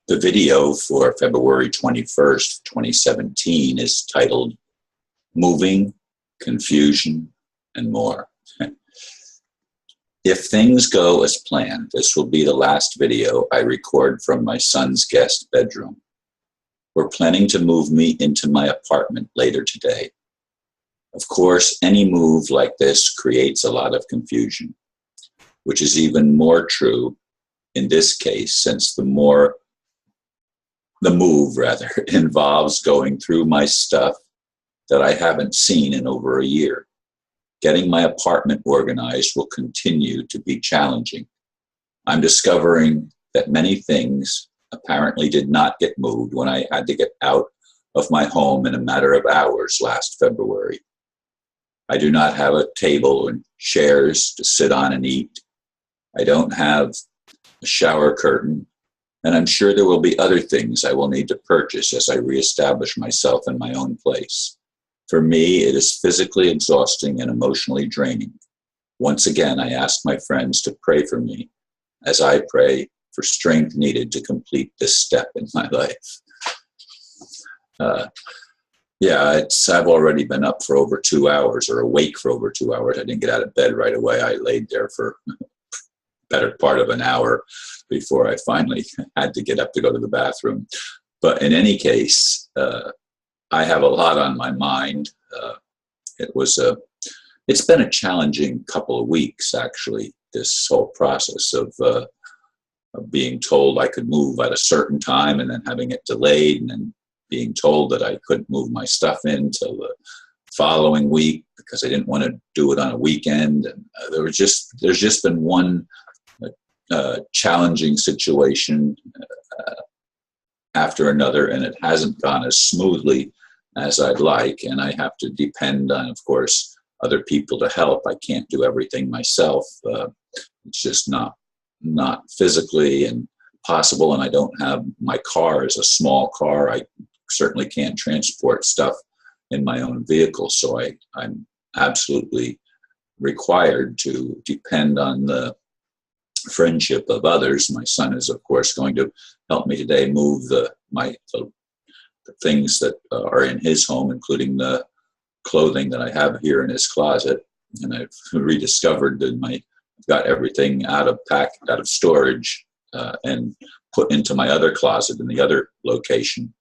The video for February 21st, 2017 is titled Moving, Confusion, and More. If things go as planned, this will be the last video I record from my son's guest bedroom. We're planning to move me into my apartment later today. Of course, any move like this creates a lot of confusion, which is even more true in this case, since the move involves going through my stuff that I haven't seen in over a year. Getting my apartment organized will continue to be challenging. I'm discovering that many things apparently did not get moved when I had to get out of my home in a matter of hours last February. I do not have a table and chairs to sit on and eat. I don't have a shower curtain, and I'm sure there will be other things I will need to purchase as I reestablish myself in my own place. For me, it is physically exhausting and emotionally draining. Once again, I ask my friends to pray for me as I pray for strength needed to complete this step in my life. I've already been up for over 2 hours, or awake for over 2 hours. I didn't get out of bed right away. I laid there for better part of an hour before I finally had to get up to go to the bathroom. But in any case, I have a lot on my mind. It's been a challenging couple of weeks, actually, this whole process of being told I could move at a certain time and then having it delayed, and then being told that I couldn't move my stuff in till the following week because I didn't want to do it on a weekend. And there's just been one challenging situation after another, and it hasn't gone as smoothly as I'd like, and I have to depend on, of course, other people to help. I can't do everything myself. It's just not physically and possible, and I don't have, my car is a small car. I certainly can't transport stuff in my own vehicle, so I'm absolutely required to depend on the friendship of others. My son is, of course, going to help me today move the things that are in his home, including the clothing that I have here in his closet. And I've rediscovered that I've got everything out of storage and put into my other closet in the other location.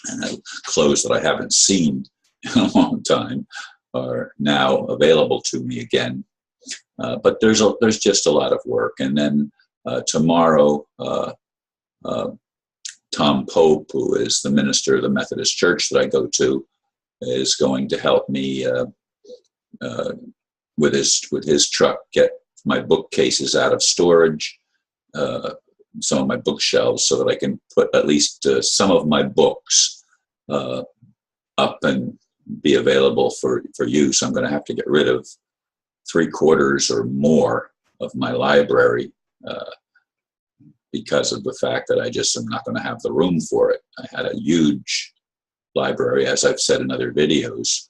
And clothes that I haven't seen in a long time are now available to me again. But there's just a lot of work. And then tomorrow, Tom Pope, who is the minister of the Methodist Church that I go to, is going to help me with his truck get my bookcases out of storage, some of my bookshelves, so that I can put at least some of my books up and be available for use. I'm going to have to get rid of 3/4 or more of my library because of the fact that I just am not going to have the room for it. I had a huge library, as I've said in other videos,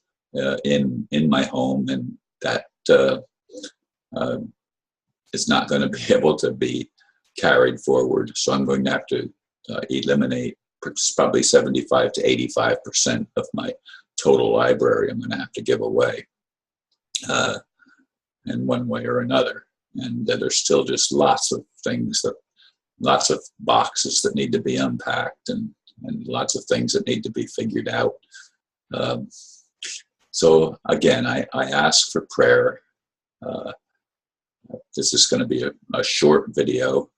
in my home, and that is not going to be able to be carried forward. So I'm going to have to eliminate probably 75 to 85% of my total library. I'm going to have to give away in one way or another. And there's still just lots of boxes that need to be unpacked, and lots of things that need to be figured out. So again, I ask for prayer. This is going to be a short video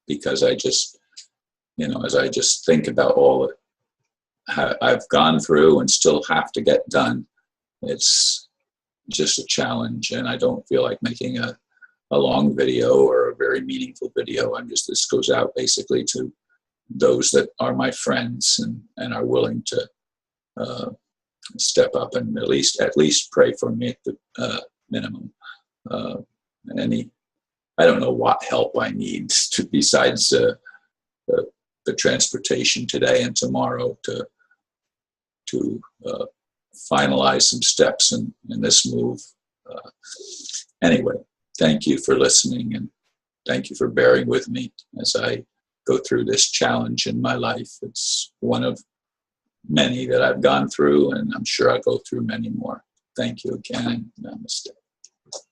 because I just, as I just think about all that I've gone through and still have to get done, it's just a challenge, and I don't feel like making a long video or a very meaningful video. This goes out basically to those that are my friends and are willing to step up and at least pray for me at the minimum. I don't know what help I need besides the transportation today and tomorrow to finalize some steps in this move. Anyway, thank you for listening, and thank you for bearing with me as I go through this challenge in my life. It's one of many that I've gone through, and I'm sure I'll go through many more. Thank you again. Namaste.